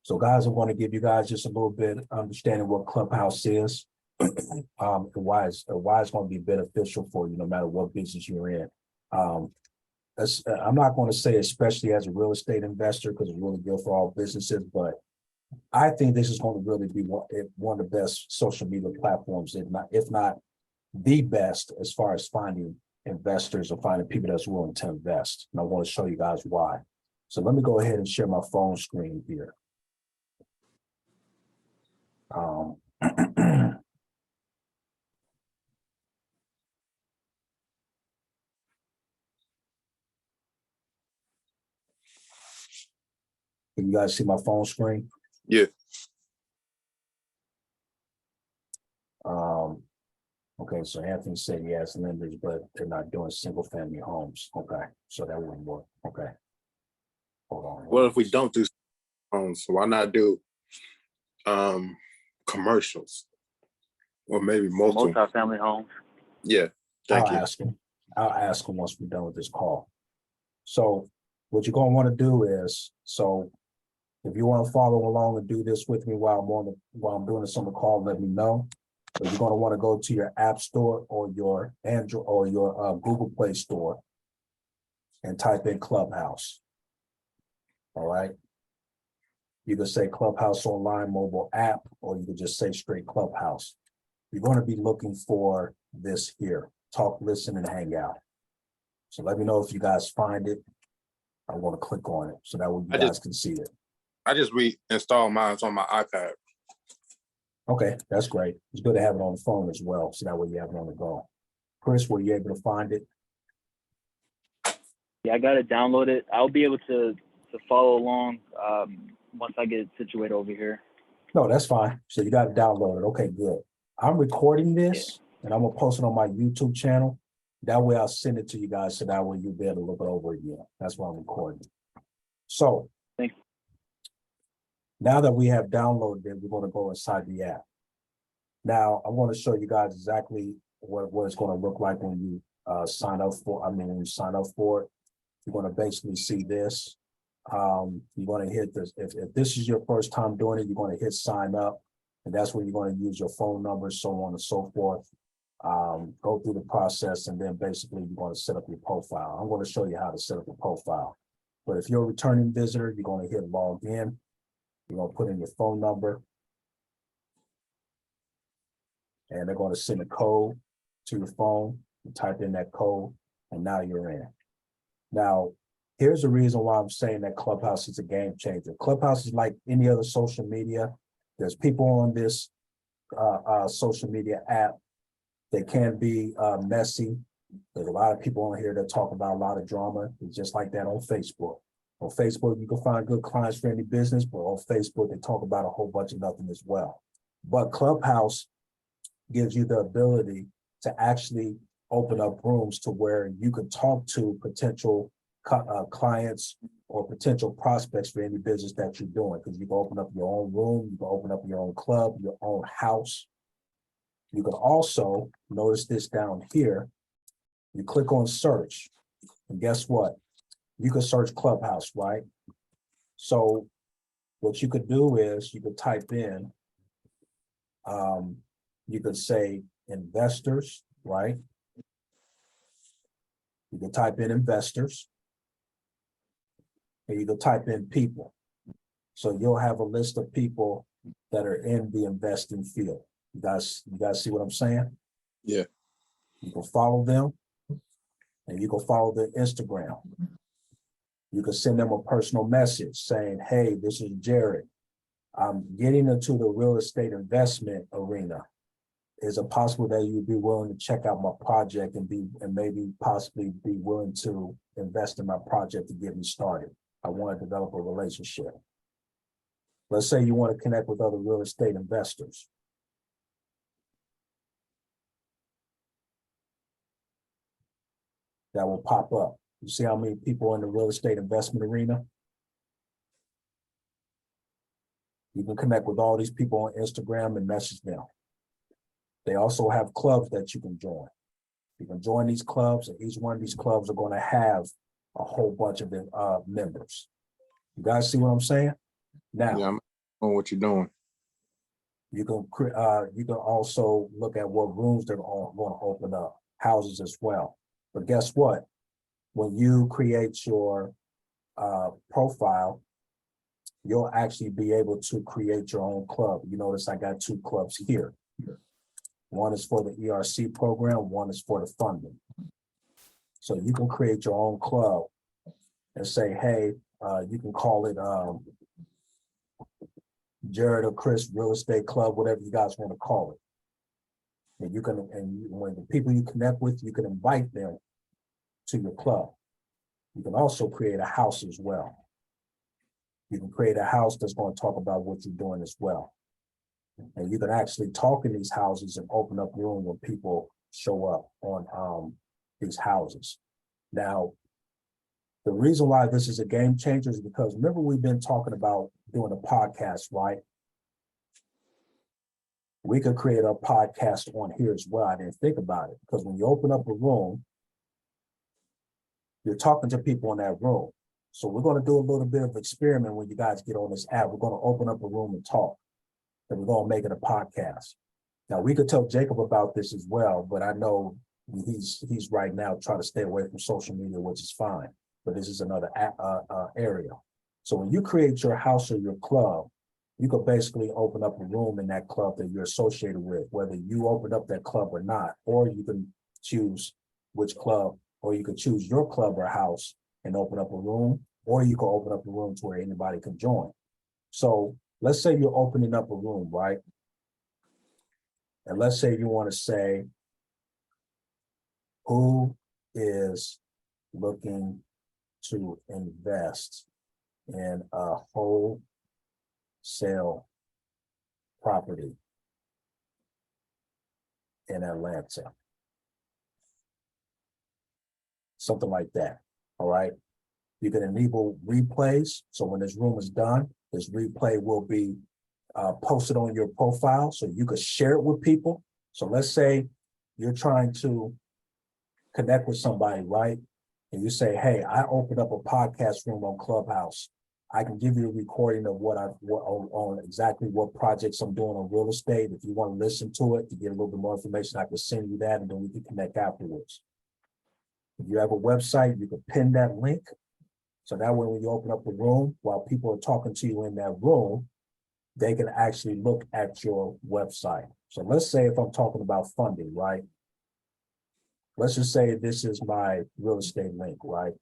So guys, I want to give you guys just a little bit understanding what Clubhouse is, and why it's going to be beneficial for you no matter what business you're in. I'm not going to say especially as a real estate investor because it's really good for all businesses, but I think this is going to really be one of the best social media platforms, if not the best, as far as finding investors or finding people that's willing to invest. And I want to show you guys why. So let me go ahead and share my phone screen here. Can you guys see my phone screen? Yeah. Okay, so Anthony said he has lenders, but they're not doing single family homes. Okay, so that wouldn't work. Okay. Hold on. Well, if we don't do homes, why not do commercials? Or maybe multi-family homes. Yeah. Thank you. I'll ask him once we're done with this call. So what you're going to want to do is, so if you want to follow along and do this with me while I'm doing this on the call, let me know. But you're going to want to go to your App Store or your Android or your Google Play Store and type in Clubhouse. All right. You can say Clubhouse Online mobile app, or you can just say straight Clubhouse. You're going to be looking for this here, talk, listen, and hang out. So let me know if you guys find it. I want to click on it so that way you guys can see it. I just reinstalled mine on my iPad. Okay, that's great. It's good to have it on the phone as well, so that way you have it on the go. Chris, were you able to find it? Yeah, I got to download it. I'll be able to follow along once I get it situated over here. No, that's fine. So you got to download it. Okay, good. I'm recording this and I'm going to post it on my YouTube channel. That way I'll send it to you guys so that way you'll be able to look it over again. That's why I'm recording. So thanks. Now that we have downloaded it, we're going to go inside the app. Now I want to show you guys exactly what it's going to look like when you sign up for. When you sign up for it, you're going to basically see this. You're going to hit this. If this is your first time doing it, you're going to hit sign up, and that's where you're going to use your phone number, so on and so forth. Go through the process, and then basically you're going to set up your profile. I'm going to show you how to set up your profile. But if you're a returning visitor, you're going to hit log in. You're going to put in your phone number, and they're going to send a code to your phone. You type in that code, and now you're in. Now, here's the reason why I'm saying that Clubhouse is a game changer. Clubhouse is like any other social media. There's people on this social media app. They can be messy. There's a lot of people on here that talk about a lot of drama. It's just like that on Facebook. On Facebook, you can find good clients for any business, but on Facebook, they talk about a whole bunch of nothing as well. But Clubhouse gives you the ability to actually open up rooms to where you can talk to potential clients or potential prospects for any business that you're doing, because you can open up your own room, you can open up your own club, your own house. You can also notice this down here. You click on search, and guess what? You can search Clubhouse, right? So what you could do is you could type in, you could say investors, right? You can type in investors, and you can type in people. So you'll have a list of people that are in the investing field. You guys see what I'm saying? Yeah. You can follow them, and you can follow their Instagram. You can send them a personal message saying, hey, this is Jared. I'm getting into the real estate investment arena. Is it possible that you'd be willing to check out my project and maybe possibly be willing to invest in my project to get me started? I want to develop a relationship. Let's say you want to connect with other real estate investors. That will pop up. You see how many people in the real estate investment arena? You can connect with all these people on Instagram and message them. They also have clubs that you can join. You can join these clubs, and each one of these clubs are going to have a whole bunch of members. You guys see what I'm saying? Now, Yeah, I'm on what you're doing. you can also look at what rooms they're going to open up, houses as well. But guess what? When you create your profile, you'll actually be able to create your own club. You notice I got 2 clubs here. One is for the ERC program, one is for the funding. So you can create your own club and say, hey, you can call it Jared or Chris Real Estate Club, whatever you guys want to call it. And when the people you connect with, you can invite them to your club. You can also create a house as well. You can create a house that's going to talk about what you're doing as well. And you can actually talk in these houses and open up room when people show up on these houses. Now, the reason why this is a game changer is because remember we've been talking about doing a podcast, right? We could create a podcast on here as well. I didn't think about it because when you open up a room, you're talking to people in that room. So we're going to do a little bit of experiment when you guys get on this app. We're going to open up a room and talk. And we're going to make it a podcast. Now we could tell Jacob about this as well, but I know he's right now trying to stay away from social media, which is fine. But this is another area. So when you create your house or your club, you could basically open up a room in that club that you're associated with, whether you open up that club or not, or you can choose which club, or you could choose your club or house and open up a room, or you can open up a room to where anybody can join. So let's say you're opening up a room, right? And let's say you want to say, who is looking to invest in a wholesale property in Atlanta? Something like that, all right? You can enable replays. So when this room is done, this replay will be posted on your profile so you could share it with people. So let's say you're trying to connect with somebody, right? And you say, hey, I opened up a podcast room on Clubhouse. I can give you a recording of on exactly what projects I'm doing on real estate. If you want to listen to it to get a little bit more information, I can send you that and then we can connect afterwards. If you have a website, you can pin that link. So that way when you open up the room, while people are talking to you in that room, they can actually look at your website. So let's say if I'm talking about funding, right? Let's just say this is my real estate link, right?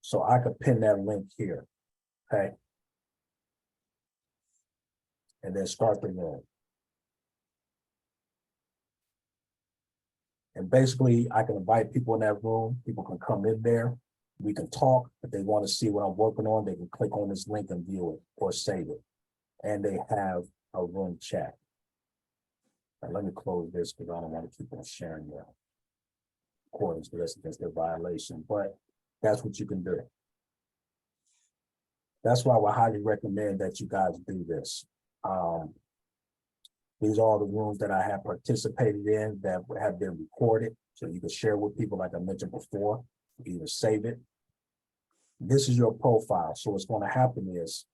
So I could pin that link here, okay? And then start the room. And basically I can invite people in that room. People can come in there. We can talk. If they want to see what I'm working on, they can click on this link and view it or save it. And they have a room chat. Now let me close this because I don't want to keep on sharing the recordings because that's against their violation, but that's what you can do. That's why I would highly recommend that you guys do this. These are all the rooms that I have participated in that have been recorded. So you can share with people like I mentioned before, you can save it. This is your profile. So what's going to happen is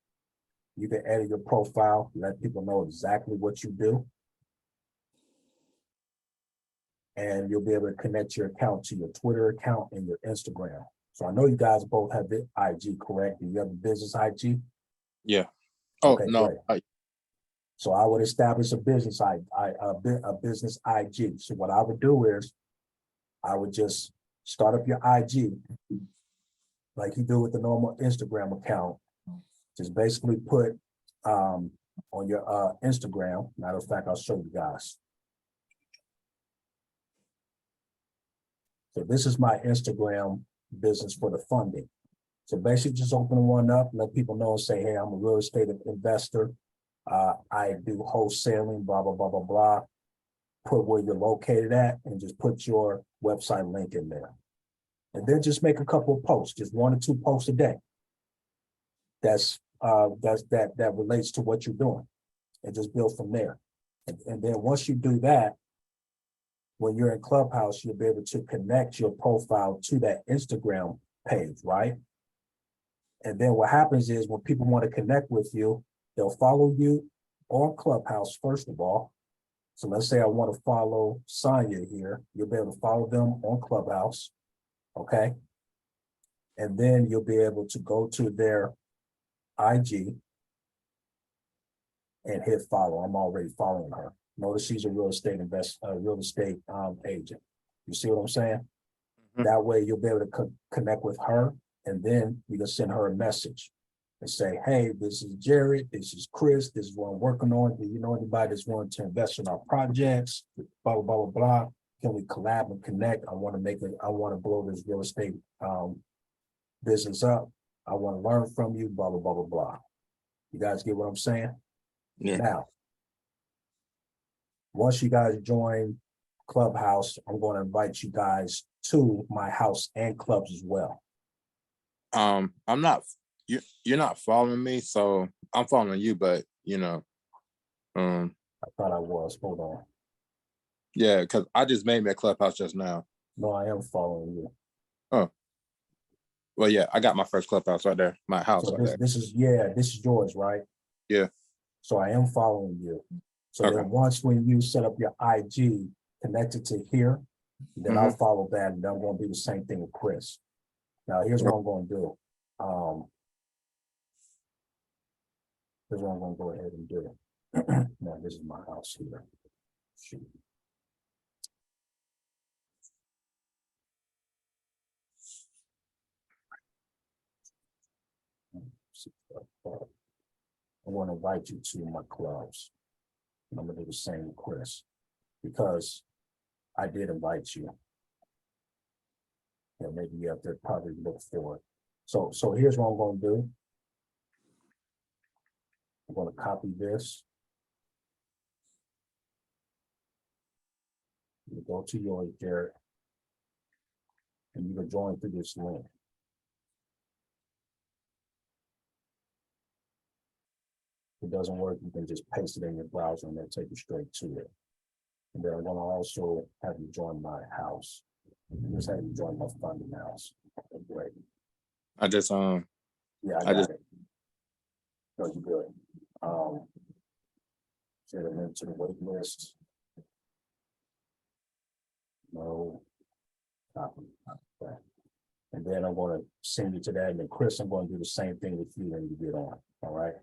you can edit your profile, let people know exactly what you do. And you'll be able to connect your account to your Twitter account and your Instagram. So I know you guys both have the IG, correct? Do you have the business IG? Yeah. Oh, Okay, no. great. So I would establish a business business IG. So what I would do is I would just start up your IG like you do with the normal Instagram account. Just basically put on your Instagram. Matter of fact, I'll show you guys. So this is my Instagram business for the funding. So basically just open one up, let people know and say, hey, I'm a real estate investor. I do wholesaling, blah, blah, blah, blah, blah. Put where you're located at and just put your website link in there. And then just make a couple of posts, just 1 or 2 posts a day. That relates to what you're doing and just build from there. And then once you do that, when you're in Clubhouse, you'll be able to connect your profile to that Instagram page, right? And then what happens is when people want to connect with you, they'll follow you on Clubhouse, first of all. So let's say I want to follow Sonya here. You'll be able to follow them on Clubhouse, okay? And then you'll be able to go to their IG and hit follow. I'm already following her. Notice she's a real estate agent. You see what I'm saying? Mhm. That way you'll be able to connect with her, and then you can send her a message and say, hey, this is Jared, this is Chris, this is what I'm working on. Do you know anybody that's wanting to invest in our projects? Blah, blah, blah, blah, blah. Can we collab and connect? I want to blow this real estate business up. I want to learn from you, blah, blah, blah, blah, blah. You guys get what I'm saying? Yeah. Now, once you guys join Clubhouse, I'm going to invite you guys to my house and clubs as well. I'm not. You're not following me, so I'm following you. But I thought I was. Hold on. yeah, because I just made me a Clubhouse just now. No, I am following you. Oh, well, yeah, I got my first Clubhouse right there. My house So right there. this is yours, right? Yeah. So I am following you. So Okay. then once when you set up your IG connected to here, then I'll follow that, and then I'm going to do the same thing with Chris. Now here's what I'm going to do. Here's what I'm going to go ahead and do. Now this is my house here. Shoot. I want to invite you to my clubs. I'm going to do the same with Chris, because I did invite you. Yeah, maybe you have to probably look for it. So here's what I'm going to do. I'm going to copy this. You go to yours, Jared, and you can join through this link. If it doesn't work, you can just paste it in your browser and they'll take you straight to it. And then I'm going to also have you join my house. Just have you join my funding house. Okay, great. I just Yeah, I got it. No, you good. Set it into the wait list. No. Copy. Okay. And then I'm going to send you to that. And then Chris, I'm going to do the same thing with you when you get on. All right.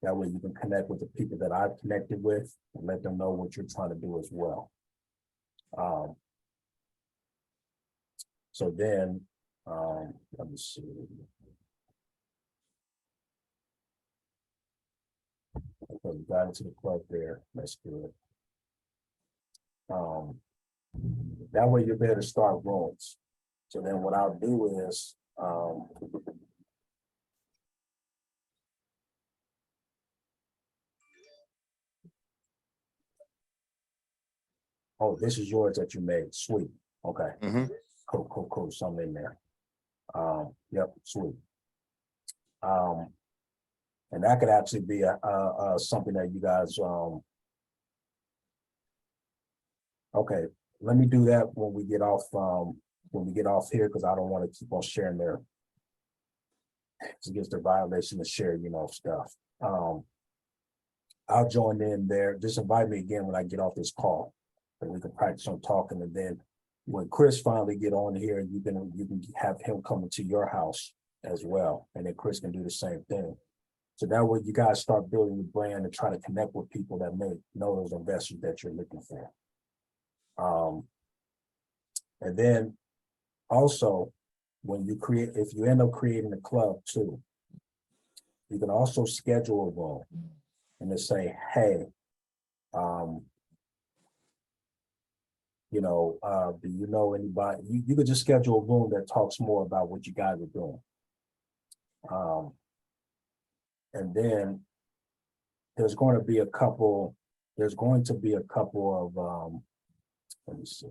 That way you can connect with the people that I've connected with and let them know what you're trying to do as well. So then, let me see. Okay, we got into the club there. That's good. That way you're better to start rooms. So then what I'll do is, oh, this is yours that you made. Sweet. Okay. Cool. Something in there. Yep, sweet. And that could actually be something that you guys, okay, let me do that when we get off here, because I don't want to keep on sharing their, it's against their violation to share, stuff. I'll join in there. Just invite me again when I get off this call, and we can practice on talking. And then when Chris finally get on here, you can have him come into your house as well, and then Chris can do the same thing. So that way you guys start building the brand and try to connect with people that may know those investors that you're looking for. And then also, if you end up creating a club too, you can also schedule a room and just say, hey, do you know anybody? You could just schedule a room that talks more about what you guys are doing. And then there's going to be a couple of, let me see.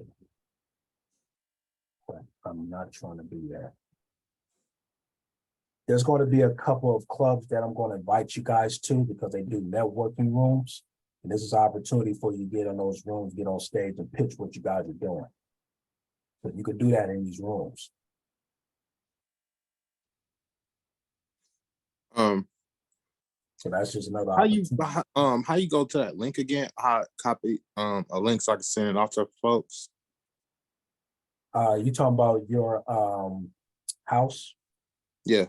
But I'm not trying to be there. There's going to be a couple of clubs that I'm going to invite you guys to, because they do networking rooms. And this is an opportunity for you to get in those rooms, get on stage and pitch what you guys are doing. But you could do that in these rooms. So that's just another opportunity. How you go to that link again? How copy a link so I can send it off to folks? You talking about your house? Yeah.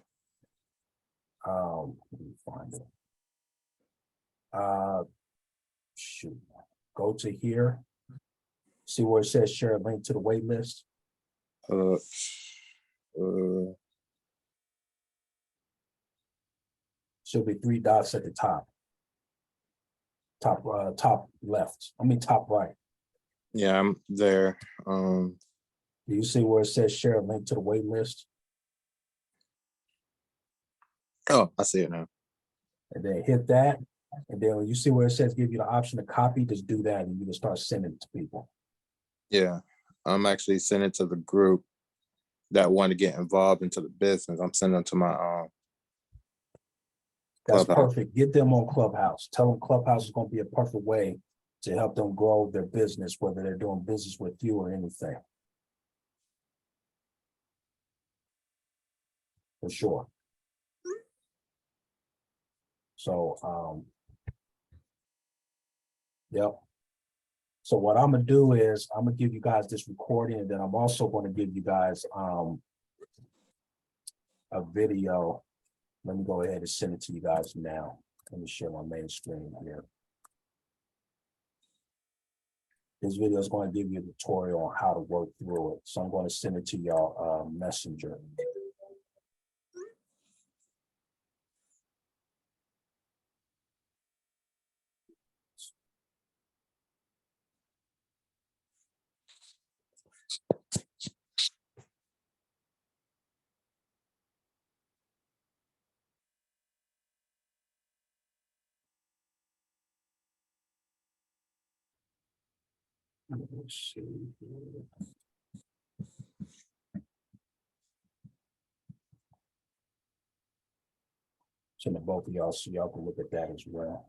Let me find it. Shoot. Go to here. See where it says share a link to the wait list. Should be 3 dots at the top. Top left. I mean top right. Yeah, I'm there. Do you see where it says share a link to the wait list? Oh, I see it now. And then hit that. And then when you see where it says give you the option to copy, just do that and you can start sending it to people. Yeah, I'm actually sending to the group that want to get involved into the business. I'm sending to my That's Clubhouse. perfect. Get them on Clubhouse. Tell them Clubhouse is going to be a perfect way to help them grow their business, whether they're doing business with you or anything. For sure. So, yep. So what I'm gonna do is I'm gonna give you guys this recording, and then I'm also going to give you guys a video. Let me go ahead and send it to you guys now. Let me share my main screen here. This video is going to give you a tutorial on how to work through it. So I'm going to send it to y'all Messenger. Let's see here. Send it both of y'all so y'all can look at that as well.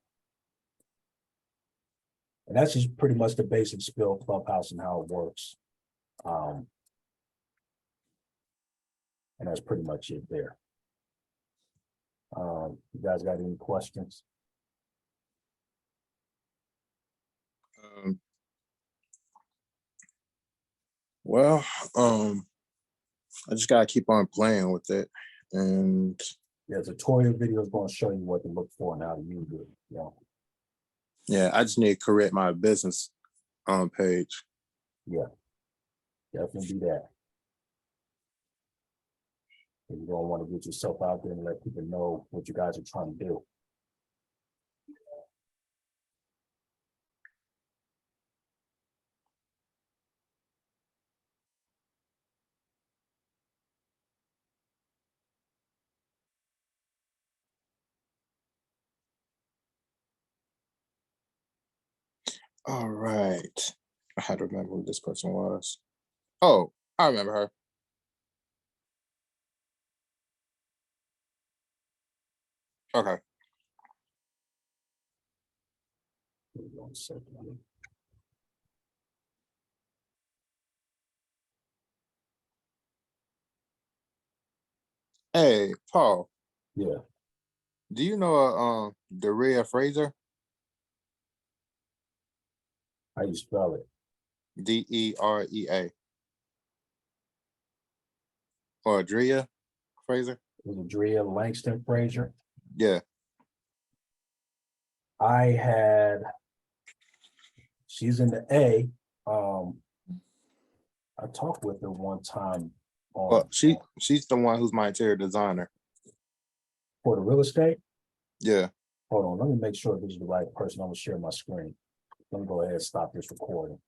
And that's just pretty much the basic spill Clubhouse and how it works. And that's pretty much it there. You guys got any questions? Well, I just gotta keep on playing with it, and Yeah, the tutorial video is going to show you what to look for and how to use it. yeah, I just need to create my business page. Yeah, definitely do that. And you don't want to get yourself out there and let people know what you guys are trying to do. All right, I had to remember who this person was. Oh, I remember her. Okay. Hold on a second. Hey, Paul. Yeah, Do you know Daria Fraser? how you spell it? Derea. Or Drea Fraser? Is it Drea Langston Frazier? Yeah. She's in the A. I talked with her one time Well, she's the one who's my interior designer. for the real estate. Yeah. Hold on, let me make sure this is the right person. I'm gonna share my screen. Let me go ahead and stop this recording.